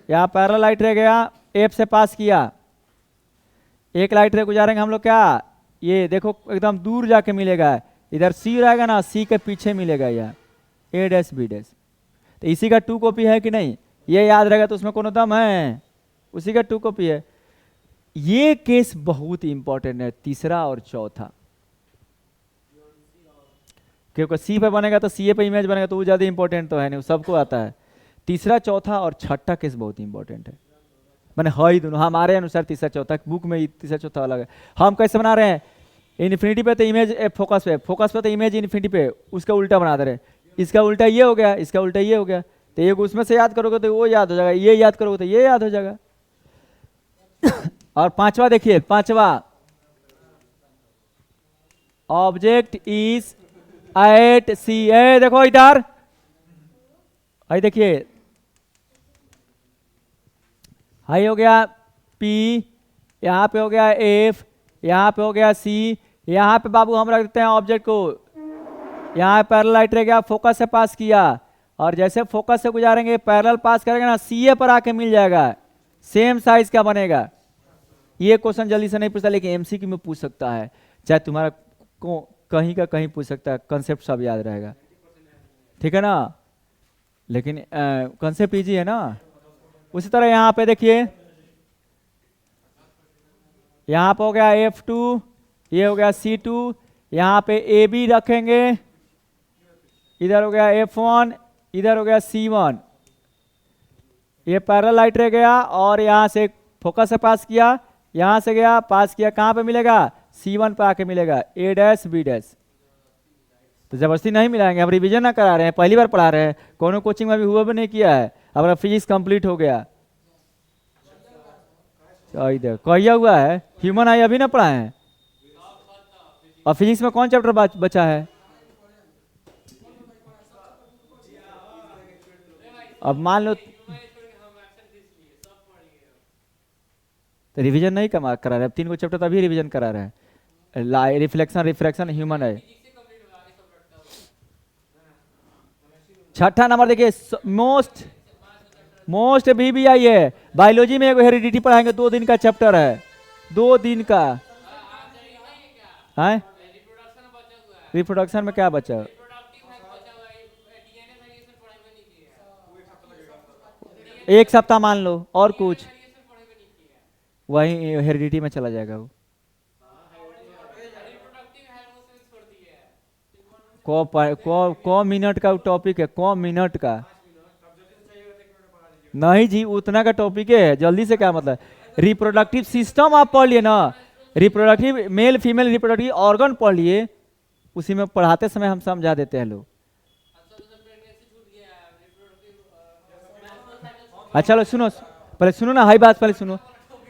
S1: यहाँ पैरेलल लाइट रह गया, एफ से पास किया, एक लाइट रे गुजारेंगे हम लोग, क्या ये देखो एकदम दूर जाके मिलेगा, इधर सी रहेगा ना, सी के पीछे मिलेगा यह ए डैश बी डैश। तो इसी का 2 कॉपी है कि नहीं, ये याद रहेगा तो उसमें कोनो दम है, उसी का 2 कॉपी है। ये केस बहुत इंपॉर्टेंट है, तीसरा और चौथा, क्योंकि सी पे बनेगा तो सी ए पे इमेज बनेगा, तो वो ज्यादा इंपॉर्टेंट तो है नहीं, सबको आता है। तीसरा चौथा और छठा केस बहुत इंपॉर्टेंट है, मैंने ही दोनों हमारे अनुसार तीसरा चौथा, बुक में तीसरा चौथा अलग है। हम कैसे बना रहे हैं, इन्फिनिटी पे तो इमेज फोकस पे, फोकस पे तो इमेज इन्फिनिटी पे, उसका उल्टा बना दे रहे, इसका उल्टा ये हो गया, इसका उल्टा ये हो गया। तो एक उसमें से याद करोगे तो वो याद हो जाएगा, ये याद करोगे तो ये याद हो जाएगा। और पांचवा देखिए, पांचवा ऑब्जेक्ट इज एट सी। ए देखो इधर, आई देखिए, हाई हो गया पी, यहाँ पे हो गया एफ, यहाँ पे हो गया सी, यहाँ पे बाबू हम रख देते हैं ऑब्जेक्ट को, यहाँ पैरेलल लाइट रह गया, फोकस से पास किया, और जैसे फोकस से गुजारेंगे पैरेलल पास करेंगे ना, सीए पर आके मिल जाएगा, सेम साइज का बनेगा। ये क्वेश्चन जल्दी से नहीं पूछता, लेकिन एमसीक्यू में पूछ सकता है, चाहे तुम्हारा को कहीं का कहीं पूछ सकता है, कंसेप्ट सब याद रहेगा, ठीक है ना, लेकिन कंसेप्ट इजी है ना। उसी तरह यहाँ पे देखिए, यहाँ पे हो गया F2, ये हो गया C2, यहाँ पे AB रखेंगे, इधर हो गया F1, इधर हो गया C1, ये पैरेलल लाइट रह गया, और यहाँ से फोकस से पास किया, यहाँ से गया पास किया, कहाँ पे मिलेगा, C1 पे आके मिलेगा, A डैश B डैश। तो जबरदस्ती नहीं मिलाएंगे, हम रिवीजन ना करा रहे हैं, पहली बार पढ़ा रहे हैं, कोनो कोचिंग में भी हुआ भी नहीं किया है, हमारा फिजिक्स कंप्लीट हो गया। इधर कहिया हुआ है, ह्यूमन आई अभी ना पढ़ा है, और फिजिक्स में कौन चैप्टर बचा है? अब मान लो तो रिवीजन नहीं करा रहे, अब 3 चैप्टर तो अभी रिवीजन करा रहे हैं, रिफ्लेक्शन, रिफ्रैक्शन, ह्यूमन है। छठा नंबर देखिए, मोस्ट VBI है, बायोलॉजी में एक हेरिडिटी पढ़ाएंगे, 2 दिन का चैप्टर है, 2 दिन का है। रिप्रोडक्शन में क्या बचा? एक सप्ताह मान लो, और कुछ वही हेरिडिटी में चला जाएगा वो। को मिनट का टॉपिक है, को मिनट का नहीं जी, उतना का टॉपिक है, जल्दी से क्या मतलब, रिप्रोडक्टिव सिस्टम आप पढ़ लिए ना, reproductive male female reproductive organ पढ़ लिए, उसी में पढ़ाते समय हम समझा देते हैं लोग। अच्छा लो सुनो, पहले सुनो ना, हाई बात पहले सुनो,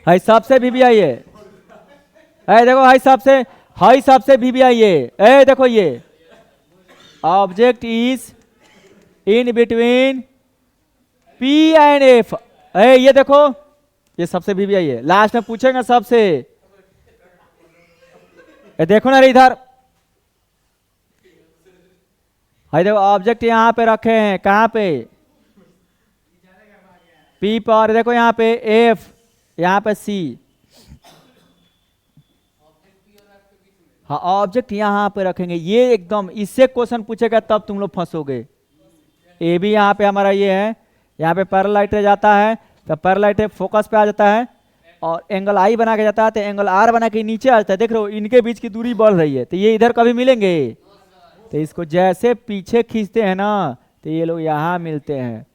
S1: हाई साहब से VBI है, ए देखो हाई साहब से VBI है, ए देखो ये object is in between P and F, ये देखो ये सबसे VBI है, लास्ट में पूछेगा सबसे, देखो ना इधर, देखो ऑब्जेक्ट यहाँ पे रखे हैं, कहाँ पे, P पर, देखो यहाँ पे F, यहाँ पे C, हाँ ऑब्जेक्ट यहाँ पे रखेंगे, ये एकदम इससे क्वेश्चन पूछेगा तब तुम लोग फंसोगे। ए भी यहाँ पे हमारा ये है, यहाँ पे पैरेलल लाइट रह जाता है, तो पैरेलल लाइट फोकस पे आ जाता है, और एंगल आई बना के जाता है, तो एंगल आर बना के नीचे आ जाता है, देख रहे हो इनके बीच की दूरी बढ़ रही है, तो ये इधर कभी मिलेंगे, तो इसको जैसे पीछे खींचते हैं ना, तो ये लोग यहाँ मिलते हैं,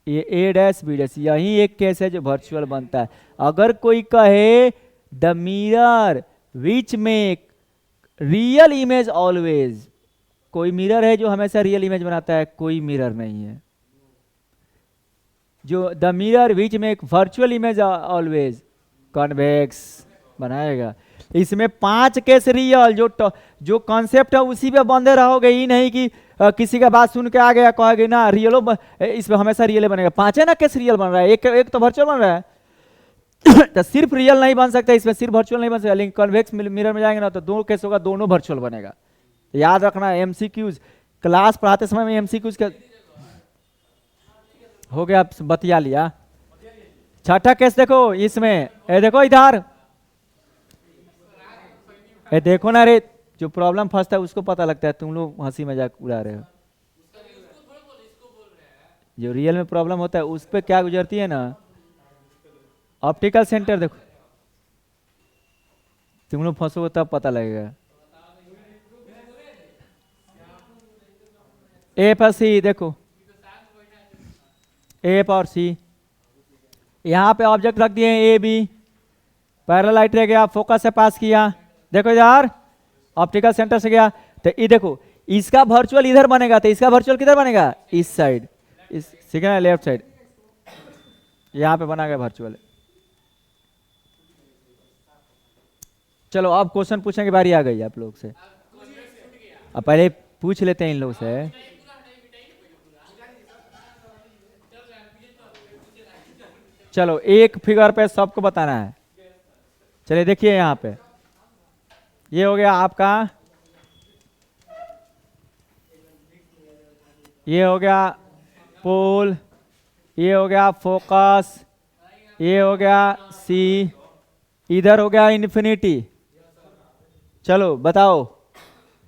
S1: ये A डैश B डैश, यही एक केस है जो वर्चुअल बनता है। अगर कोई कहे the mirror which make real image always, कोई मिरर है जो हमेशा रियल इमेज बनाता है, कोई मिरर नहीं है जो the mirror which make virtual image always convex बनाएगा। इसमें 5 केस रियल, जो कॉन्सेप्ट है उसी पे बंधे रहोगे, ही नहीं कि किसी का बात सुन के आ गया कहोगे ना रियलो, इसमें हमेशा रियल बनेगा, 5 ना केस रियल बन रहा है, एक तो वर्चुअल बन रहा है तो सिर्फ रियल नहीं बन सकता, इसमें सिर्फ वर्चुअल नहीं बन सकता, लेकिन कन्वेक्स मिरर में जाएंगे ना तो 2 केस होगा, दोनों वर्चुअल बनेगा। तो याद रखना, एमसीक्यूज क्लास पढ़ाते समय में एमसीक्यूज का हो गया, बतिया लिया। छठा केस देखो, इसमें देखो इधर, देखो ना रे, जो प्रॉब्लम फंसता है उसको पता लगता है, तुम लोग हंसी मजाक उड़ा रहे हो, जो रियल में प्रॉब्लम होता है उस पर क्या गुजरती है ना, ऑप्टिकल सेंटर देखो, तुम लोग फंसोगे तब पता लगेगा। ए पर सी देखो, ए और सी, यहाँ पे ऑब्जेक्ट रख दिए ए बी, पैरेलल लाइट रह गया, फोकस से पास किया, देखो इधर ऑप्टिकल सेंटर से गया, तो ये देखो इसका वर्चुअल इधर बनेगा, तो इसका वर्चुअल किधर बनेगा, इस साइड, इस सिग्नल लेफ्ट साइड, यहाँ पे बना गया वर्चुअल। चलो अब क्वेश्चन पूछने की बारी आ गई आप लोग से। अब पहले पूछ लेते हैं इन लोगों से। चलो एक फिगर पे सबको बताना है। चलिए देखिए यहाँ पे, ये हो गया आपका, ये हो गया पोल, ये हो गया फोकस, ये हो गया सी, इधर हो गया इन्फिनिटी। चलो बताओ,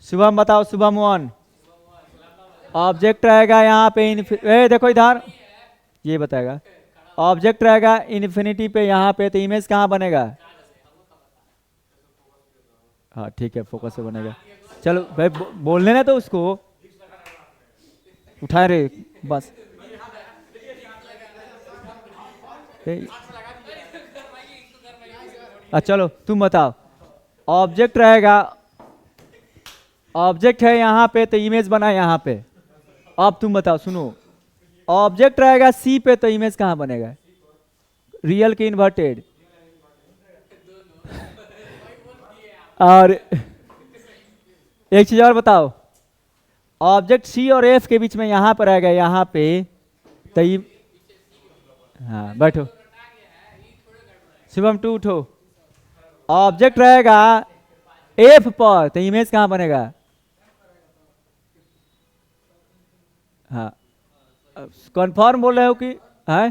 S1: शुभम बताओ, शुभम वन। ऑब्जेक्ट रहेगा यहाँ पे देखो इधर, ये बताएगा। ऑब्जेक्ट रहेगा इन्फिनिटी पे यहाँ पे, तो इमेज कहाँ बनेगा? हाँ ठीक है, फोकस से बनेगा। चलो भाई बोलने ना तो उसको उठा रहे बस। चलो तुम बताओ, ऑब्जेक्ट रहेगा, ऑब्जेक्ट है यहाँ पे तो इमेज बना यहाँ पे। अब तुम बताओ, सुनो, ऑब्जेक्ट रहेगा सी पे तो इमेज कहाँ बनेगा? रियल के इन्वर्टेड? और एक चीज और बताओ, ऑब्जेक्ट सी और एफ के बीच में यहाँ पर रहेगा, यहाँ पे तो हाँ बैठो, शिवम टू उठो। ऑब्जेक्ट रहेगा एफ पर तो इमेज कहाँ बनेगा? हाँ कन्फर्म बोल रहे हो कि है?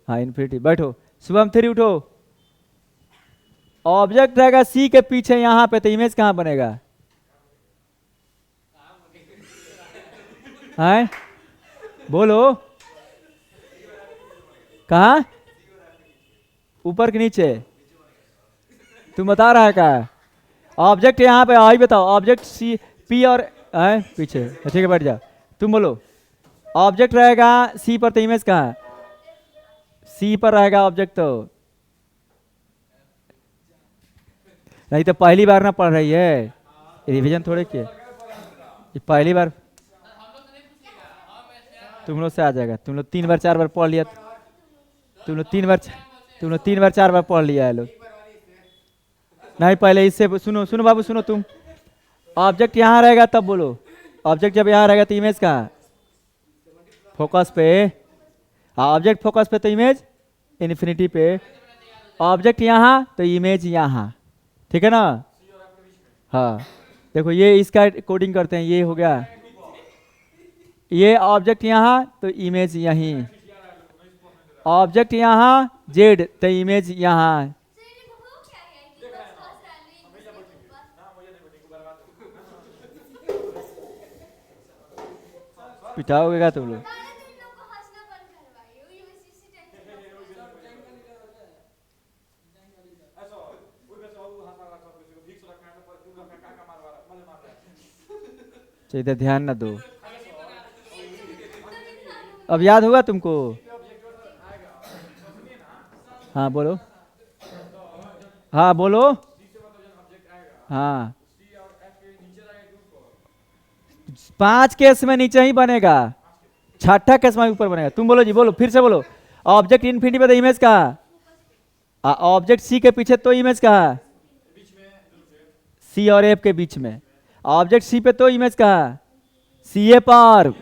S1: हाँ इन्फिनिटी। बैठो शुभम थ्री उठो। ऑब्जेक्ट रहेगा सी के पीछे यहाँ पे तो इमेज कहाँ बनेगा? है बोलो, कहाँ? ऊपर के नीचे? तुम बता रहा है क्या? ऑब्जेक्ट यहाँ पे आई बताओ, ऑब्जेक्ट सी पी और है पीछे, ठीक है बैठ जाओ। तुम बोलो, ऑब्जेक्ट रहेगा सी पर तो इमेज कहाँ है? सी पर रहेगा ऑब्जेक्ट तो। नहीं तो पहली बार ना पढ़ रही है, रिवीजन थोड़े किए, ये पहली बार। तुम लोग से आ जाएगा, तुम लोग 3 बार 4 बार पढ़ लिया, तुम लोग 3 बार 4 बार पढ़ लिया है लोग। नहीं पहले इससे सुनो, सुनो बाबू सुनो, तुम ऑब्जेक्ट यहाँ रहेगा तब बोलो, ऑब्जेक्ट जब यहाँ रहेगा तो इमेज कहाँ? फोकस पे। हाँ ऑब्जेक्ट फोकस पे तो इमेज इन्फिनिटी पे। ऑब्जेक्ट यहाँ तो इमेज यहाँ, ठीक है ना? हाँ देखो ये इसका कोडिंग करते हैं, ये हो गया, ये ऑब्जेक्ट यहाँ तो इमेज यहीं, ऑब्जेक्ट यहाँ जेड तो इमेज यहाँ। पिटाओगे क्या तुम लोग? इधर ध्यान ना दो, अब याद होगा तुमको? हाँ बोलो, हाँ बोलो, हाँ 5 केस में नीचे ही बनेगा, 6ठा केस में ऊपर बनेगा। तुम बोलो जी, बोलो फिर से बोलो। ऑब्जेक्ट इन्फिनिटी पे तो इमेज कहाँ? ऑब्जेक्ट सी के पीछे तो इमेज कहाँ? सी और एफ के बीच में। ऑब्जेक्ट सी पे तो इमेज कहाँ? सी ए पर।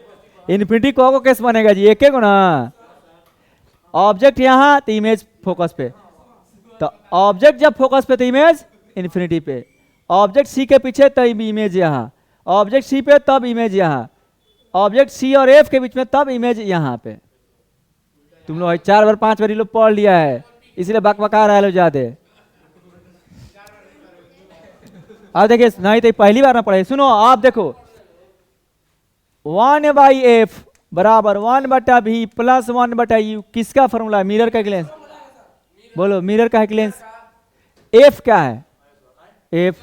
S1: इन्फिनिटी को केस बनेगा जी, एक एक ना। ऑब्जेक्ट यहाँ तो इमेज फोकस पे, तो ऑब्जेक्ट जब फोकस पे तो इमेज इन्फिनिटी पे। ऑब्जेक्ट सी के पीछे तब इमेज यहाँ, ऑब्जेक्ट सी पे तब इमेज यहाँ, ऑब्जेक्ट सी और एफ के बीच में तब इमेज यहाँ पे। तुम लोग 4 बार 5 बार लोग पढ़ लिया है, इसलिए बकबका रहा है लोग ज्यादा। अब देखिए, नहीं तो पहली बार ना पढ़े। सुनो आप देखो, 1/f बराबर 1/v प्लस 1/u किसका फॉर्मूला है? मिरर का ग्लेंस। बोलो मिरर का ग्लेंस। f क्या है? f।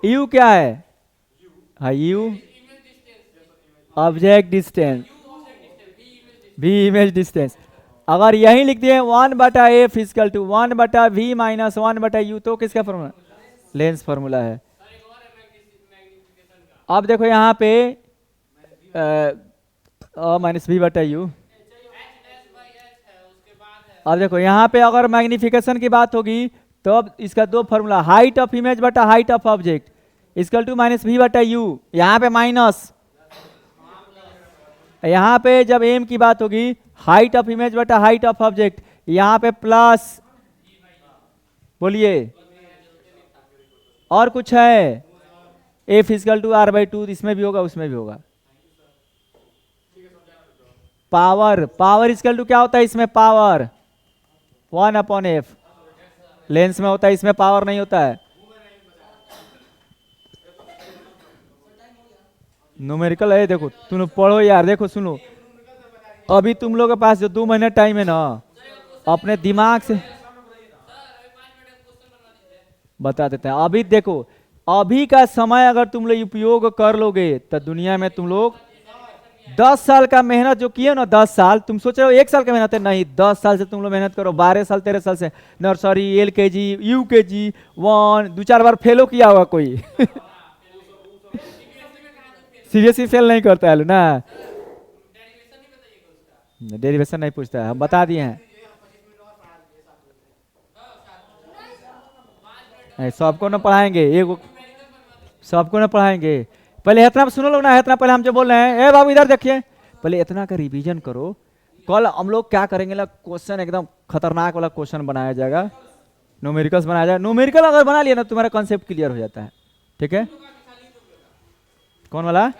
S1: u क्या है? हाँ u object distance, v image distance. अगर यही लिख दिए 1/f equal to 1/v minus 1/u तो किसका फॉर्मूला? लेंस फॉर्मूला है। अब देखो यहाँ पे माइनस v/u। अब देखो यहाँ पे अगर मैग्निफिकेशन की बात होगी तो अब इसका 2 फॉर्मूला, हाइट ऑफ इमेज बटा height of object. Equal to minus v बटा यू, यहाँ पे माइनस, यहाँ पे जब एम की बात होगी हाइट ऑफ इमेज बटा हाइट ऑफ ऑब्जेक्ट, यहाँ पे प्लस, बोलिए और कुछ है, F equal to R by two, इसमें भी होगा उसमें भी होगा। पावर, पावर इक्वल टू क्या होता है इसमें, पावर 1 अपॉन एफ, लेंस में होता है इसमें पावर नहीं होता है। न्यूमेरिकल है, देखो तुम पढ़ो यार, देखो सुनो, अभी तुम लोग के पास जो 2 महीने टाइम है ना, अपने दिमाग से बता देते हैं। अभी देखो, अभी का समय अगर तुम लोग उपयोग कर लोगे तो दुनिया में तुम लोग 10 साल का मेहनत जो किए ना, 10 साल, तुम सोच रहे हो 1 साल का मेहनत है, नहीं 10 साल से तुम लोग मेहनत करो, 12 साल 13 साल से नर्सरी LKG UKG 1 2-4 बार फेलो किया होगा कोई सीरियसली फेल नहीं करता है ना, डेरिवेशन नहीं पूछता है, हम बता दिए हैं। सबको ना पढ़ाएंगे, एक सबको ना पढ़ाएंगे, पहले इतना सुनो लोग ना, इतना पहले हम जो बोल रहे हैं, ए बाबू इधर देखिए, पहले इतना का रिवीजन करो। कल हम लोग क्या करेंगे ना, क्वेश्चन एकदम खतरनाक वाला क्वेश्चन बनाया जाएगा, न्यूमेरिकल्स बनाया जाएगा। न्यूमेरिकल अगर बना लिया ना, तुम्हारा कॉन्सेप्ट क्लियर हो जाता है। ठीक है, कौन वाला?